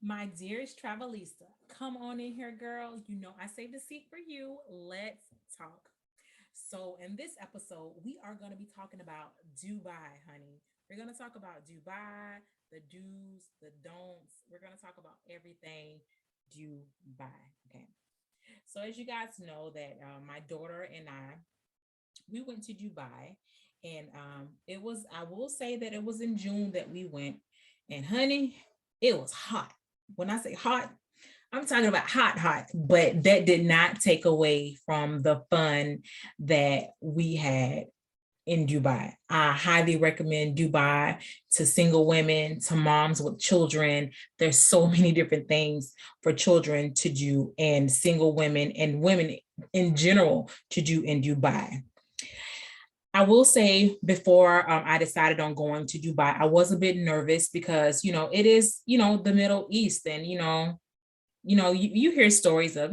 My dearest Travelista, come on in here, girl. You know I saved a seat for you. Let's talk. So, in this episode, we are going to be talking about Dubai, honey. We're going to talk about Dubai, the do's, the don'ts. We're going to talk about everything Dubai. Okay. So, as you guys know, that my daughter and I, we went to Dubai, and it was. I will say that it was in June that we went, and honey, it was hot. When I say hot, I'm talking about hot, hot, but that did not take away from the fun that we had in Dubai. I highly recommend Dubai to single women, to moms with children. There's so many different things for children to do, and single women and women in general to do in Dubai. I will say before I decided on going to Dubai, I was a bit nervous because, it is, the Middle East, and, you hear stories of,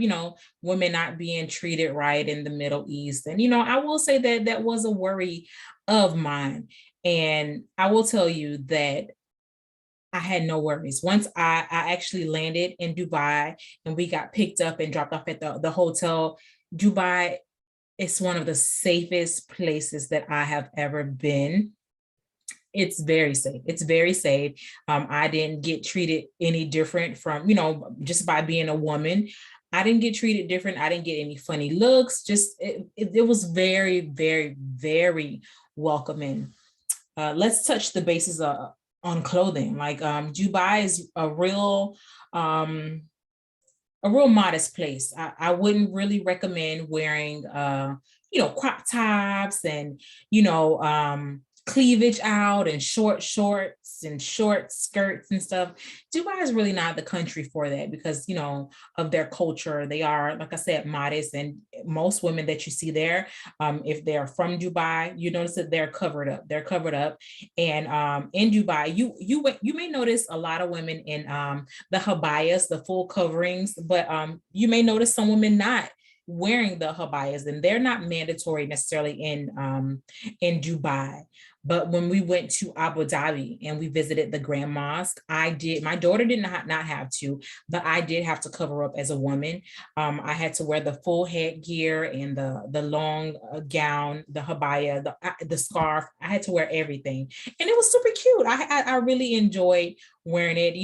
women not being treated right in the Middle East. And, I will say that that was a worry of mine. And I will tell you that I had no worries. Once I actually landed in Dubai and we got picked up and dropped off at the hotel, Dubai, it's one of the safest places that I have ever been. It's very safe. It's very safe. I didn't get treated any different from, just by being a woman. I didn't get treated different. I didn't get any funny looks. Just it was very, very, very welcoming. Let's touch the bases on clothing. Like Dubai is a real modest place. I wouldn't really recommend wearing, crop tops and, cleavage out and short shorts and short skirts and stuff. Dubai is really not the country for that because, of their culture. They are, like I said, modest. And most women that you see there, if they're from Dubai, you notice that they're covered up. They're covered up. And in Dubai, you may notice a lot of women in the habayas, the full coverings, but you may notice some women not wearing the habayas, and they're not mandatory necessarily in Dubai. But when we went to Abu Dhabi and we visited the Grand Mosque, my daughter did not have to, but I did have to cover up as a woman. I had to wear the full headgear and the long gown, the habaya, the scarf. I had to wear everything, and it was super cute. I really enjoyed wearing it,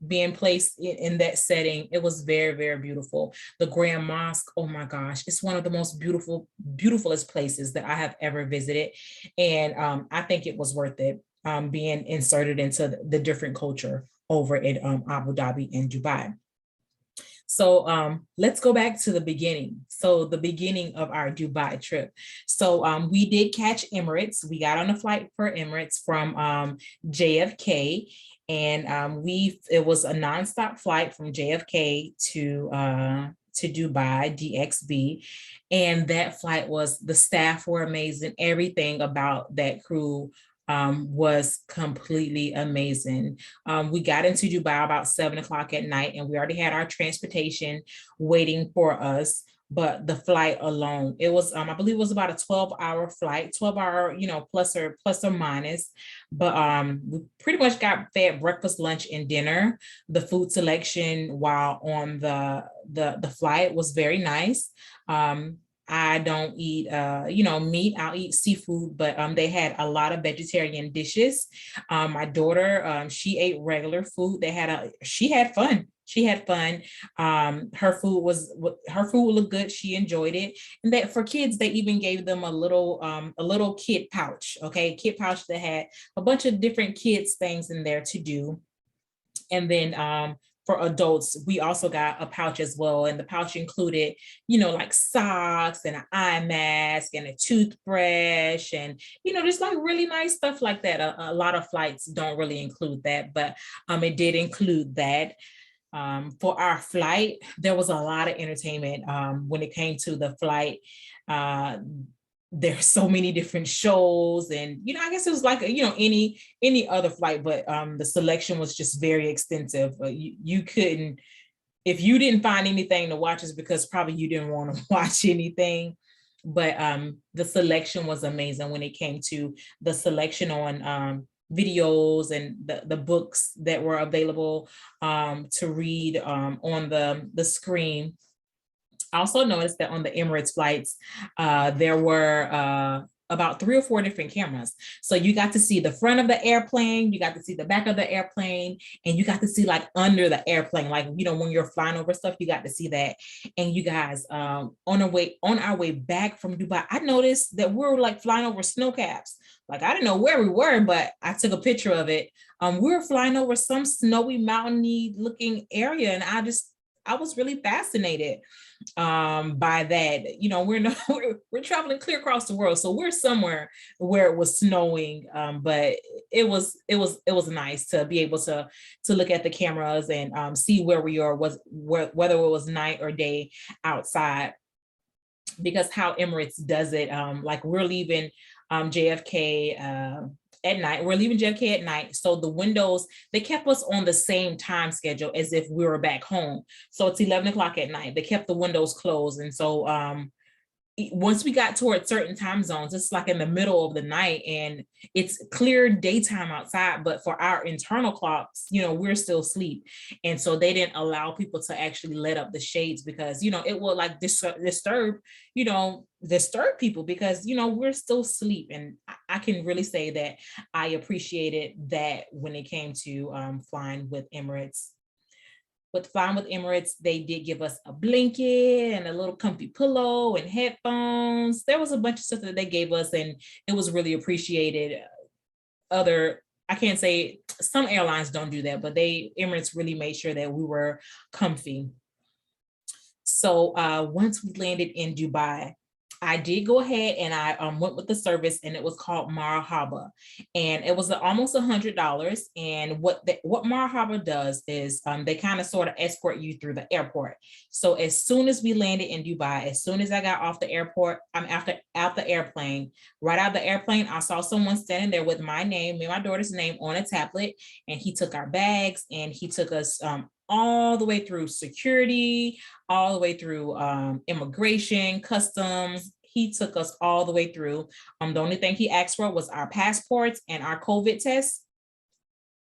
being placed in that setting. It was very, very beautiful. The Grand Mosque, oh my gosh, it's one of the most beautifulest places that I have ever visited. And I think it was worth it, being inserted into the different culture over in Abu Dhabi and Dubai. So let's go back to the beginning. So the beginning of our Dubai trip. So we did catch Emirates. We got on a flight for Emirates from JFK, and it was a nonstop flight from JFK to Dubai, DXB. And that flight the staff were amazing. Everything about that crew was completely amazing. We got into Dubai about 7 o'clock at night, and we already had our transportation waiting for us. But the flight alone, it was, I believe it was about a 12-hour flight, 12-hour, plus or minus. But we pretty much got fed breakfast, lunch, and dinner. The food selection while on the flight was very nice. I don't eat, meat. I'll eat seafood, but they had a lot of vegetarian dishes. My daughter, she ate regular food. She had fun. She had fun. Her food looked good. She enjoyed it. And that for kids, they even gave them a little kid pouch. Okay, kid pouch that had a bunch of different kids things in there to do. And then for adults, we also got a pouch as well. And the pouch included, like socks and an eye mask and a toothbrush and, just like really nice stuff like that. A lot of flights don't really include that, but it did include that. For our flight, there was a lot of entertainment when it came to the flight. There's so many different shows, and I guess it was like any other flight, but the selection was just very extensive. You couldn't, if you didn't find anything to watch, is because probably you didn't want to watch anything. But the selection was amazing when it came to the selection on videos and the books that were available to read on the screen. I also noticed that on the Emirates flights, there were about 3 or 4 different cameras. So you got to see the front of the airplane, you got to see the back of the airplane, and you got to see like under the airplane, like, you know, when you're flying over stuff, you got to see that. And you guys, on our way back from Dubai, I noticed that we were like flying over snow caps. Like, I didn't know where we were, but I took a picture of it. We were flying over some snowy, mountainy looking area, and I was really fascinated by that. You know, we're traveling clear across the world, so we're somewhere where it was snowing, but it was nice to be able to look at the cameras and see where we are, whether it was night or day outside. Because how Emirates does it, like we're leaving JFK at night. We're leaving JFK at night. So the windows, they kept us on the same time schedule as if we were back home. So it's 11 o'clock at night. They kept the windows closed. And so once we got towards certain time zones, it's like in the middle of the night and it's clear daytime outside, but for our internal clocks, you know, we're still asleep. And so they didn't allow people to actually let up the shades because, you know, it will like disturb people because, you know, we're still asleep. And I can really say that I appreciated that when it came to flying with Emirates. With flying with Emirates, they did give us a blanket and a little comfy pillow and headphones. There was a bunch of stuff that they gave us, and it was really appreciated. I can't say some airlines don't do that, but Emirates really made sure that we were comfy. So once we landed in Dubai, I did go ahead and I went with the service, and it was called Marhaba, and it was almost $100. And what Marhaba does is they kind of sort of escort you through the airport. So as soon as we landed in Dubai, as soon as I got off the airport, out the airplane, right out of the airplane, I saw someone standing there with my name, me and my daughter's name on a tablet, and he took our bags and he took us all the way through security, all the way through immigration, customs. He took us all the way through. The only thing he asked for was our passports and our COVID tests.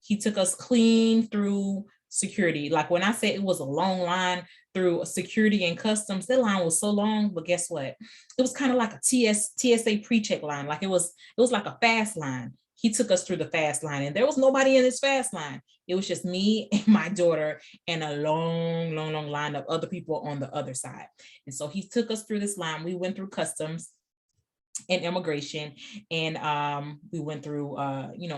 He took us clean through security. Like when I say it was a long line through security and customs, that line was so long, but guess what? It was kind of like a TSA pre-check line. Like it was like a fast line. He took us through the fast line, and there was nobody in this fast line. It was just me and my daughter and a long, long, long line of other people on the other side. And so he took us through this line. We went through customs and immigration, and we went through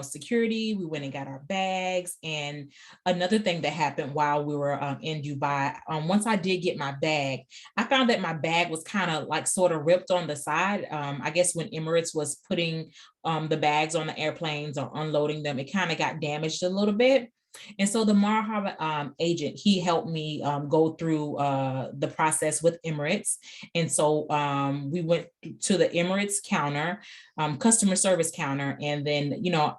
security. We went and got our bags. And another thing that happened while we were in Dubai, once I did get my bag, I found that my bag was kind of like sort of ripped on the side. I guess when Emirates was putting the bags on the airplanes or unloading them, it kind of got damaged a little bit. And so the Marhaba agent, he helped me go through the process with Emirates. And so we went to the Emirates counter, customer service counter. And then, you know,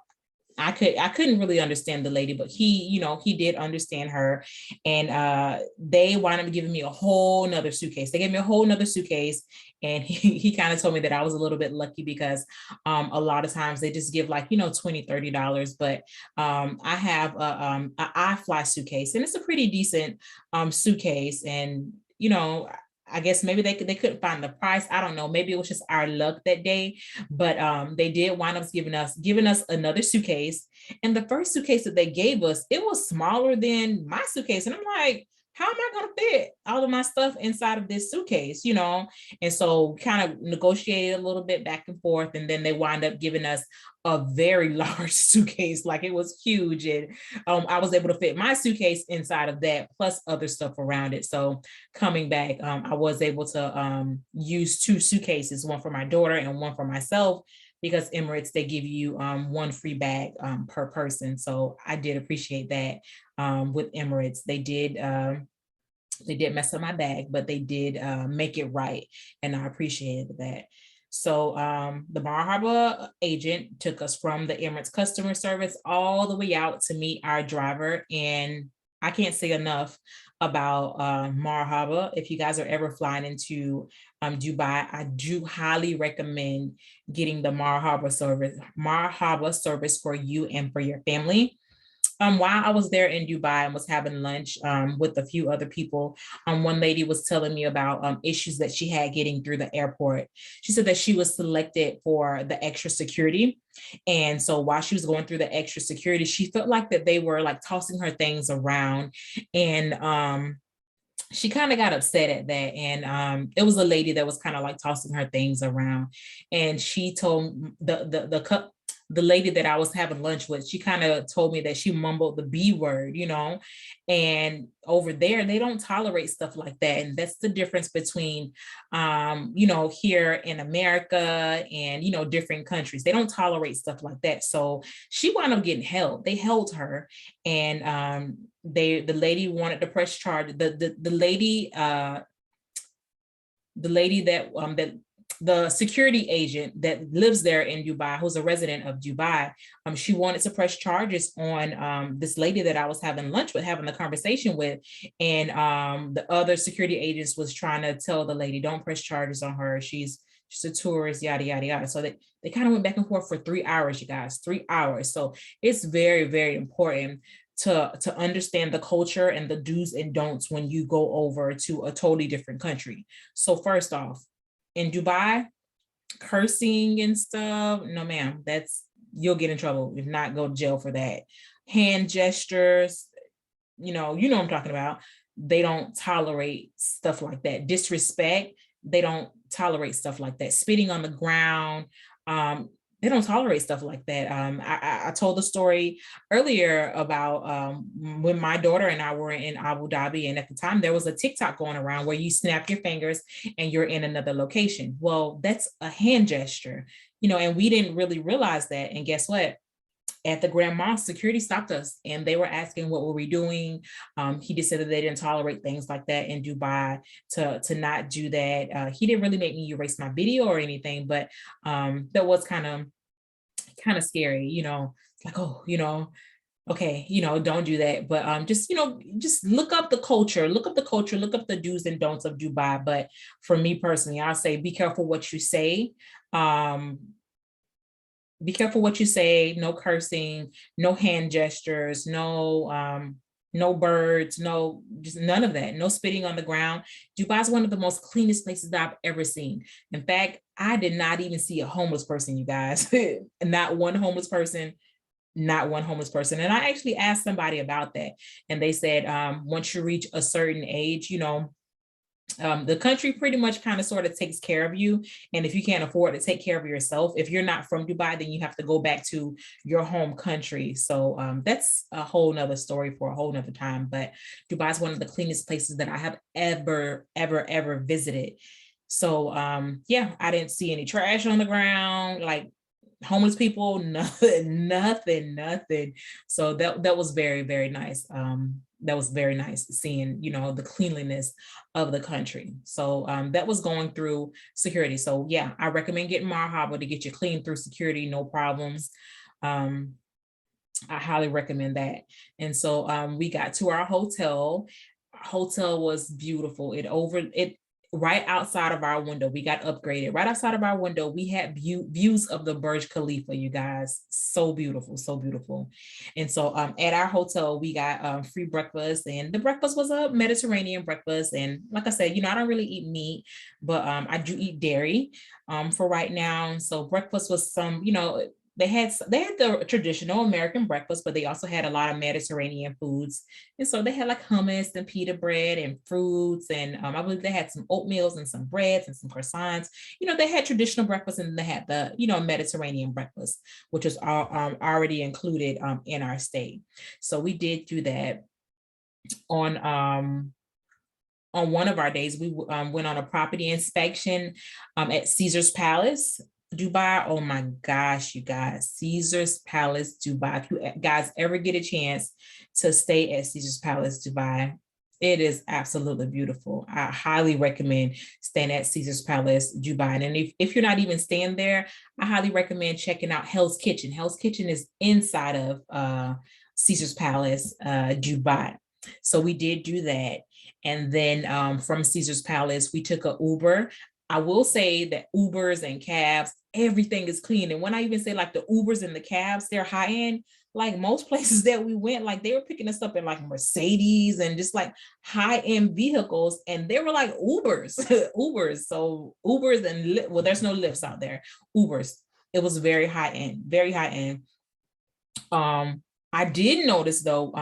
I couldn't really understand the lady, but he did understand her. And they wound up giving me a whole nother suitcase. They gave me a whole nother suitcase. And he kind of told me that I was a little bit lucky because a lot of times they just give like, $20, $30. But I have a iFly suitcase, and it's a pretty decent suitcase. And, I guess maybe they couldn't find the price. I don't know. Maybe it was just our luck that day, but they did wind up giving us another suitcase. And the first suitcase that they gave us, it was smaller than my suitcase. And I'm like, how am I going to fit all of my stuff inside of this suitcase, And so kind of negotiated a little bit back and forth. And then they wind up giving us a very large suitcase, like it was huge. And I was able to fit my suitcase inside of that, plus other stuff around it. So coming back, I was able to use 2 suitcases, one for my daughter and one for myself, because Emirates, they give you one free bag per person. So I did appreciate that with Emirates. They did mess up my bag, but they did make it right. And I appreciated that. So the Marhaba agent took us from the Emirates customer service all the way out to meet our driver. And I can't say enough about Marhaba. If you guys are ever flying into Dubai, I do highly recommend getting the Marhaba service for you and for your family. While I was there in Dubai and was having lunch with a few other people, one lady was telling me about issues that she had getting through the airport. She said that she was selected for the extra security. And so while she was going through the extra security, she felt like that they were like tossing her things around. And she kind of got upset at that. And it was a lady that was kind of like tossing her things around. And she told the lady that I was having lunch with, she kind of told me that she mumbled the B word, you know, and over there, they don't tolerate stuff like that. And that's the difference between, you know, here in America and, you know, different countries. They don't tolerate stuff like that. So she wound up getting held. They held her, and the lady wanted to press charge. The lady that the security agent that lives there in Dubai, who's a resident of Dubai, she wanted to press charges on this lady that I was having lunch with, having the conversation with. And the other security agents was trying to tell the lady, don't press charges on her. She's a tourist, yada, yada, yada. So they kind of went back and forth for 3 hours, you guys, 3 hours. So it's very, very important to understand the culture and the do's and don'ts when you go over to a totally different country. So first off, in Dubai, cursing and stuff, no ma'am, you'll get in trouble. If not, go to jail for that. Hand gestures, you know what I'm talking about. They don't tolerate stuff like that. Disrespect, they don't tolerate stuff like that. Spitting on the ground, they don't tolerate stuff like that. I told the story earlier about when my daughter and I were in Abu Dhabi, and at the time there was a TikTok going around where you snap your fingers and you're in another location. Well, that's a hand gesture, you know, and we didn't really realize that. And guess what? At the Grand Mosque, security stopped us and they were asking what were we doing. He just said that they didn't tolerate things like that in Dubai, to not do that. He didn't really make me erase my video or anything, but that was kind of scary, you know, like, oh, you know, okay, you know, don't do that. But just, you know, just look up the culture, look up the do's and don'ts of Dubai. But for me personally, I'll say be careful what you say. Be careful what you say. No cursing, no hand gestures, no birds, no, just none of that. No spitting on the ground. Dubai is one of the most cleanest places that I've ever seen. In fact, I did not even see a homeless person, you guys. Not one homeless person. And I actually asked somebody about that, and they said once you reach a certain age, you know, the country pretty much kind of sort of takes care of you. And if you can't afford to take care of yourself, if you're not from Dubai, then you have to go back to your home country. So that's a whole nother story for a whole nother time. But Dubai is one of the cleanest places that I have ever visited. So yeah, I didn't see any trash on the ground, like homeless people, nothing. So that was very, very nice. That was very nice seeing, you know, the cleanliness of the country. So that was going through security. So yeah, I recommend getting Marhaba to get you clean through security, no problems. I highly recommend that. And so we got to our hotel. Our hotel was beautiful. It right outside of our window, we got upgraded. Right outside of our window, we had views of the Burj Khalifa, you guys. So beautiful, so beautiful. And so at our hotel, we got free breakfast, and the breakfast was a Mediterranean breakfast. And like I said, you know, I don't really eat meat, but I do eat dairy for right now. So breakfast was some, you know, they had the traditional American breakfast, but they also had a lot of Mediterranean foods. And so they had like hummus and pita bread and fruits. And I believe they had some oatmeals and some breads and some croissants. You know, they had traditional breakfast, and they had the, you know, Mediterranean breakfast, which was already included in our stay. So we did do that. On one of our days, we went on a property inspection at Caesar's Palace, Dubai. Oh my gosh, you guys, Caesar's Palace, Dubai. If you guys ever get a chance to stay at Caesar's Palace, Dubai, it is absolutely beautiful. I highly recommend staying at Caesar's Palace, Dubai. And if you're not even staying there, I highly recommend checking out Hell's Kitchen. Hell's Kitchen is inside of Caesar's Palace, Dubai. So we did do that. And then from Caesar's Palace, we took a Uber. I will say that Ubers and cabs, everything is clean. And when I even say like the Ubers and the cabs, they're high end, like most places that we went, like they were picking us up in like Mercedes and just like high end vehicles. And they were like Ubers, Ubers. So Ubers and well, there's no lifts out there, Ubers. It was very high end, very high end. I did notice though,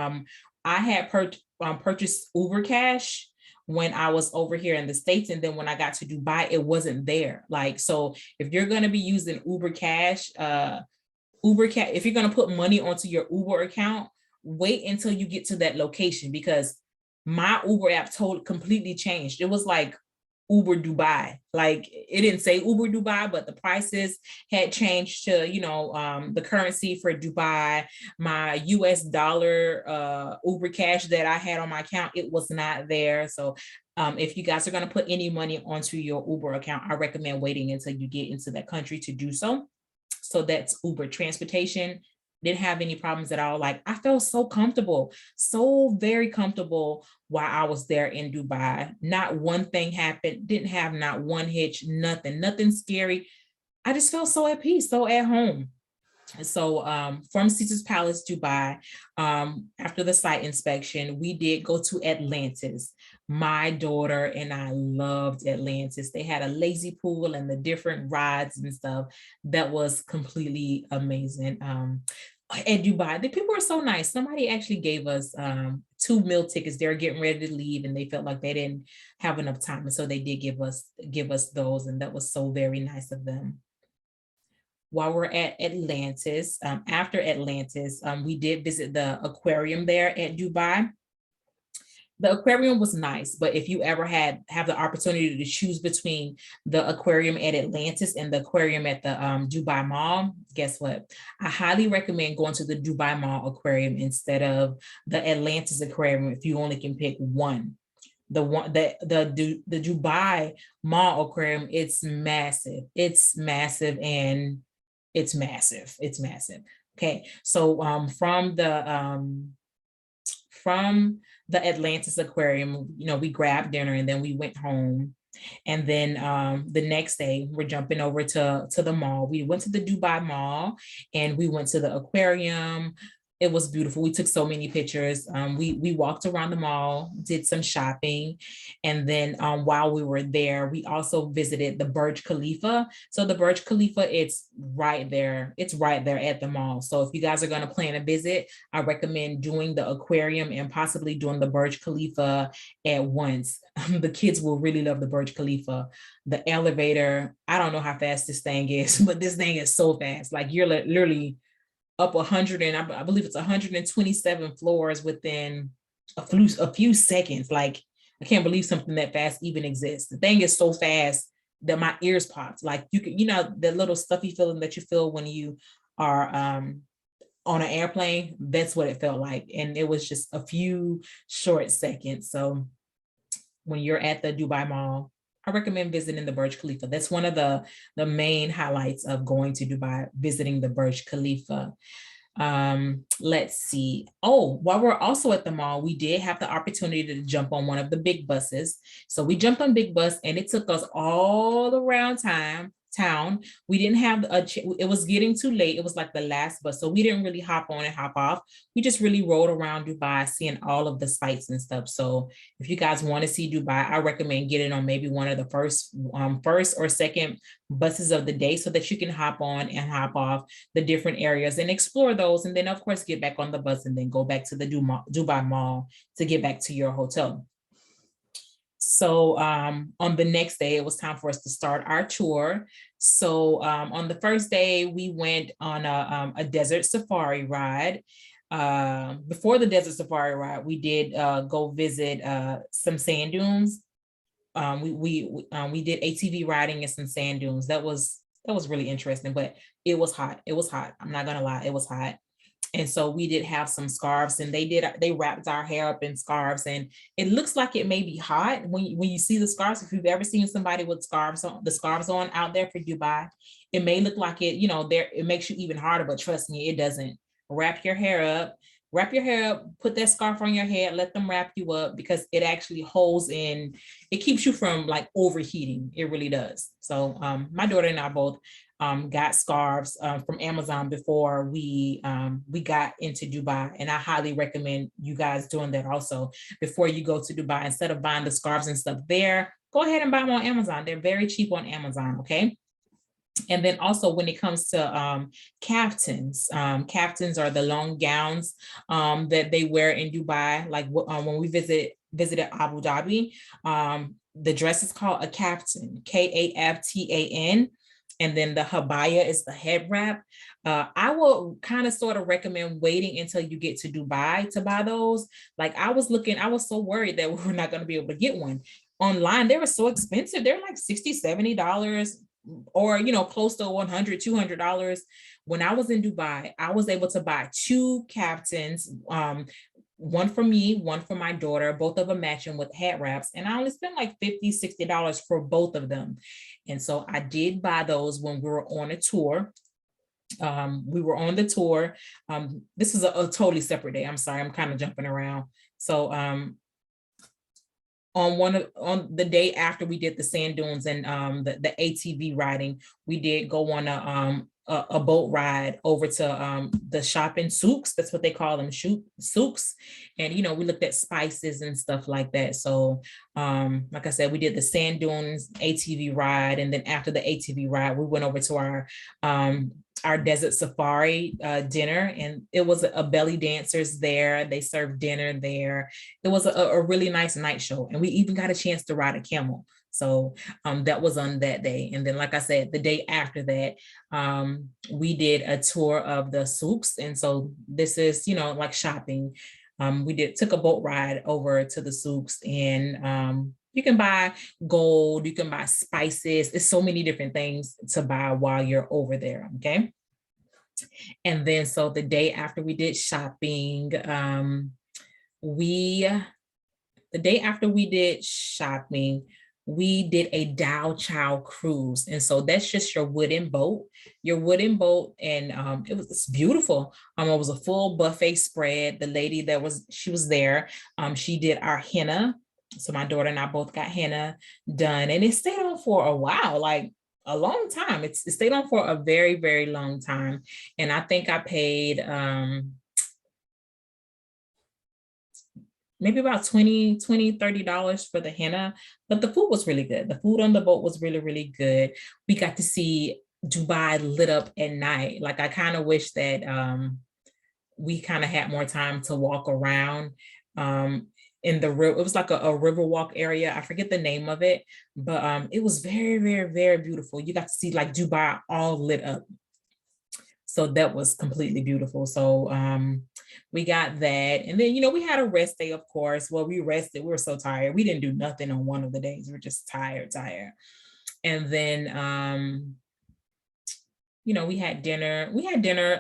I had purchased Uber Cash when I was over here in the States. And then when I got to Dubai, it wasn't there. Like, so if you're going to be using Uber Cash, if you're going to put money onto your Uber account, wait until you get to that location, because my Uber app completely changed. It was like Uber Dubai. Like it didn't say Uber Dubai, but the prices had changed to, you know, the currency for Dubai. My US dollar Uber Cash that I had on my account, it was not there. So if you guys are going to put any money onto your Uber account, I recommend waiting until you get into that country to do so. So that's Uber. Transportation, didn't have any problems at all. Like I felt so comfortable, so very comfortable while I was there in Dubai. Not one thing happened, didn't have not one hitch, nothing scary. I just felt so at peace, so at home. So from Caesar's Palace, Dubai, after the site inspection, we did go to Atlantis. My daughter and I loved Atlantis. They had a lazy pool and the different rides and stuff. That was completely amazing. At Dubai, the people were so nice. Somebody actually gave us 2 meal tickets. They were getting ready to leave and they felt like they didn't have enough time. And so they did give us those. And that was so very nice of them. While we're at Atlantis, after Atlantis, we did visit the aquarium there at Dubai. The aquarium was nice, but if you ever have the opportunity to choose between the aquarium at Atlantis and the aquarium at the Dubai Mall, guess what? I highly recommend going to the Dubai Mall aquarium instead of the Atlantis aquarium if you only can pick one. The Dubai Mall aquarium, it's massive. It's massive and it's massive. It's massive. Okay, so from the Atlantis aquarium, you know, we grabbed dinner and then we went home. And then the next day, we're jumping over to the mall. We went to the Dubai Mall and we went to the aquarium. It was beautiful. We took so many pictures. We walked around the mall, did some shopping. And then while we were there, we also visited the Burj Khalifa. So the Burj Khalifa, it's right there. It's right there at the mall. So if you guys are going to plan a visit, I recommend doing the aquarium and possibly doing the Burj Khalifa at once. The kids will really love the Burj Khalifa. The elevator, I don't know how fast this thing is, but this thing is so fast. Like you're literally up 100 and I believe it's 127 floors within a few seconds. Like I can't believe something that fast even exists. The thing is so fast that my ears popped. Like you can, you know, the little stuffy feeling that you feel when you are on an airplane. That's what it felt like, and it was just a few short seconds. So when you're at the Dubai Mall, I recommend visiting the Burj Khalifa. That's one of the main highlights of going to Dubai, visiting the Burj Khalifa. Let's see. Oh, while we're also at the mall, we did have the opportunity to jump on one of the big buses. So we jumped on big bus and it took us all around town. We didn't have it was getting too late. It was like the last bus. So we didn't really hop on and hop off. We just really rode around Dubai, seeing all of the sights and stuff. So if you guys want to see Dubai, I recommend getting on maybe one of the first or second buses of the day so that you can hop on and hop off the different areas and explore those. And then of course, get back on the bus and then go back to the Dubai Mall to get back to your hotel. So on the next day, it was time for us to start our tour. So on the first day, we went on a desert safari ride. Before the desert safari ride, we did go visit some sand dunes. We did ATV riding in some sand dunes. That was really interesting, but it was hot. It was hot. I'm not gonna lie, it was hot. And so we did have some scarves and they wrapped our hair up in scarves, and it looks like it may be hot when you see the scarves. If you've ever seen somebody with scarves on out there for Dubai, it may look like it, you know, it makes you even harder, but trust me, it doesn't. Wrap your hair up, wrap your hair up, put that scarf on your head, let them wrap you up, because it actually holds in, it keeps you from like overheating. It really does. So my daughter and I both got scarves from Amazon before we got into Dubai, and I highly recommend you guys doing that also before you go to Dubai. Instead of buying the scarves and stuff there, go ahead and buy them on Amazon. They're very cheap on Amazon. Okay. And then also when it comes to caftans, caftans are the long gowns that they wear in Dubai. Like when we visited Abu Dhabi, the dress is called a kaftan, Kaftan. And then the habaya is the head wrap. I will kind of sort of recommend waiting until you get to Dubai to buy those. Like I was so worried that we were not going to be able to get one. Online, they were so expensive. They're like $60, $70 or, you know, close to $100, $200. When I was in Dubai, I was able to buy 2 kaftans, one for me, one for my daughter, both of them matching with hat wraps. And I only spent like $50, $60 for both of them. And so I did buy those when we were on a tour. We were on the tour. This is a totally separate day. I'm sorry, I'm kind of jumping around. So on the day after we did the sand dunes and the ATV riding, we did go on a boat ride over to the shopping souks. That's what they call them, souks. And, you know, we looked at spices and stuff like that. So like I said, we did the sand dunes ATV ride. And then after the ATV ride, we went over to our desert safari dinner, and it was a belly dancers there. They served dinner there. It was a really nice night show. And we even got a chance to ride a camel. So that was on that day. And then, like I said, the day after that, we did a tour of the souks. And so this is, you know, like shopping. We took a boat ride over to the souks, and you can buy gold, you can buy spices. There's so many different things to buy while you're over there, okay? And then, so the day after we did shopping, we did a Dao Chow cruise. And so that's just your wooden boat, and it's beautiful. It was a full buffet spread. The lady she was there, she did our henna. So my daughter and I both got henna done, and it stayed on for a while, like a long time. It stayed on for a very, very long time. And I think I paid maybe about $30 for the henna, but the food was really good. The food on the boat was really, really good. We got to see Dubai lit up at night. Like I kind of wish that we kind of had more time to walk around in the river. It was like a river walk area. I forget the name of it, but it was very, very, very beautiful. You got to see like Dubai all lit up. So that was completely beautiful. So we got that. And then, you know, we had a rest day, of course. Well, we rested. We were so tired. We didn't do nothing on one of the days. We were just tired. And then, you know, we had dinner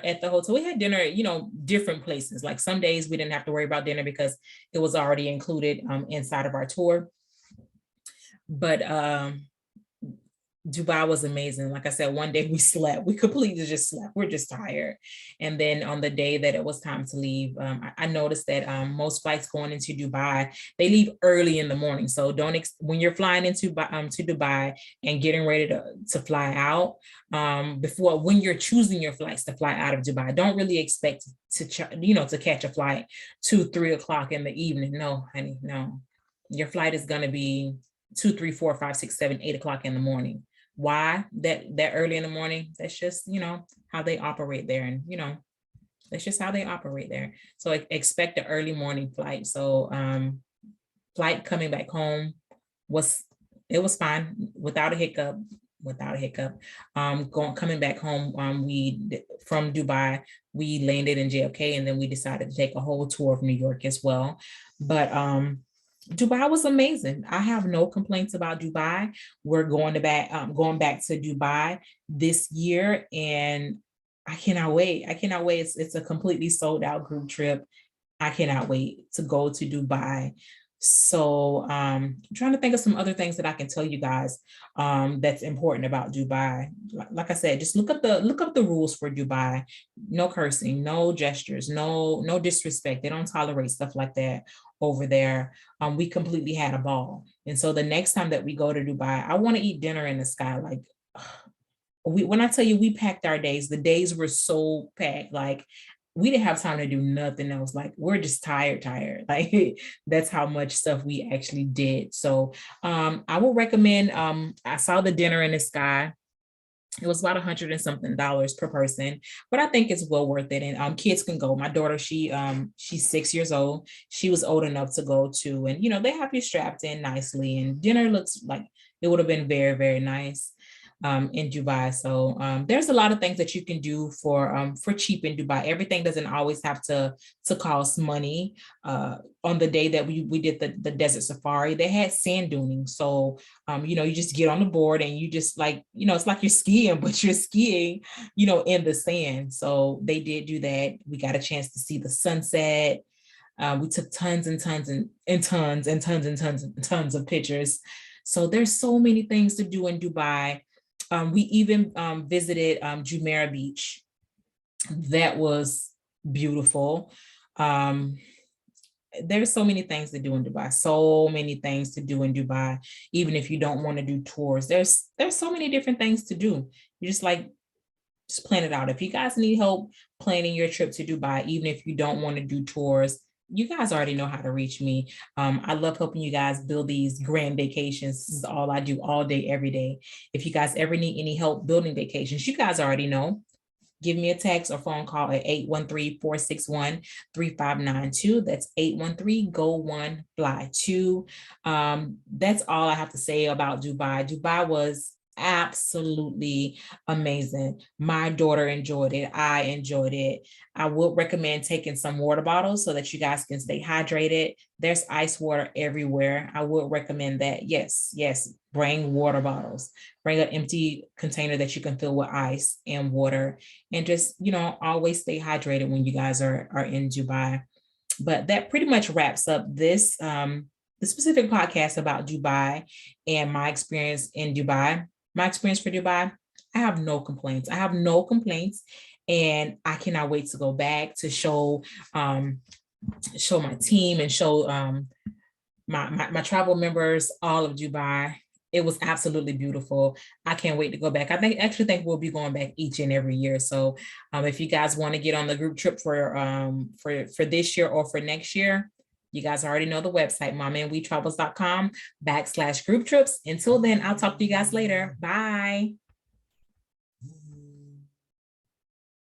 at the hotel. We had dinner, you know, different places. Like some days we didn't have to worry about dinner because it was already included inside of our tour. But Dubai was amazing. Like I said, one day we slept. We completely just slept. We're just tired. And then on the day that it was time to leave, I noticed that most flights going into Dubai, they leave early in the morning. So when you're flying into to Dubai and getting ready to fly out, when you're choosing your flights to fly out of Dubai, don't really expect to catch a flight 2, 3 o'clock in the evening. No, honey, no. Your flight is going to be 2, 3, 4, 5, 6, 7, 8 o'clock in the morning. Why that early in the morning? That's just, you know, how they operate there. And, you know, that's just how they operate there. So expect an early morning flight. So flight coming back home was fine without a hiccup. Coming back home, from Dubai, we landed in JFK, and then we decided to take a whole tour of New York as well. But Dubai was amazing. I have no complaints about Dubai. We're going back to Dubai this year, and I cannot wait. It's a completely sold out group trip. I cannot wait to go to Dubai. So I'm trying to think of some other things that I can tell you guys that's important about Dubai. Like I said, just look up the rules for Dubai. No cursing, no gestures, no disrespect. They don't tolerate stuff like that over there. We completely had a ball. And so the next time that we go to Dubai, I want to eat dinner in the sky. Like when I tell you we packed our days, the days were so packed. Like we didn't have time to do nothing else. Like we're just tired. Like that's how much stuff we actually did. So I will recommend, I saw the dinner in the sky. It was about $100 and something per person, but I think it's well worth it. And kids can go. My daughter, she's 6 years old. She was old enough to go too. And they have you strapped in nicely. And dinner looks like it would have been very, very nice in Dubai. So there's a lot of things that you can do for cheap in Dubai. Everything doesn't always have to cost money. On the day that we did the desert safari, they had sand duning. So you just get on the board and you just like, it's like you're skiing, but you're skiing, in the sand. So they did do that. We got a chance to see the sunset. We took tons and tons and tons and tons and tons and tons of pictures. So there's so many things to do in Dubai. We even visited Jumeirah Beach. That was beautiful. There's so many things to do in Dubai, so many things to do in Dubai. Even if you don't want to do tours, there's so many different things to do. You just plan it out. If you guys need help planning your trip to Dubai, even if you don't want to do tours, you guys already know how to reach me. I love helping you guys build these grand vacations. This is all I do all day, every day. If you guys ever need any help building vacations, you guys already know. Give me a text or phone call at 813-461-3592. That's 813-GO1-FLY2. That's all I have to say about Dubai. Dubai was absolutely amazing. My daughter enjoyed it. I enjoyed it. I would recommend taking some water bottles so that you guys can stay hydrated. There's ice water everywhere. I would recommend that. Yes, bring water bottles. Bring an empty container that you can fill with ice and water, and just, always stay hydrated when you guys are in Dubai. But that pretty much wraps up this the specific podcast about Dubai and my experience in Dubai. My experience for Dubai, I have no complaints. And I cannot wait to go back to show my team and show my travel members all of Dubai. It was absolutely beautiful. I can't wait to go back. I actually think we'll be going back each and every year. So if you guys want to get on the group trip for this year or for next year, you guys already know the website, momaandwetravels.com/group trips. Until then, I'll talk to you guys later. Bye.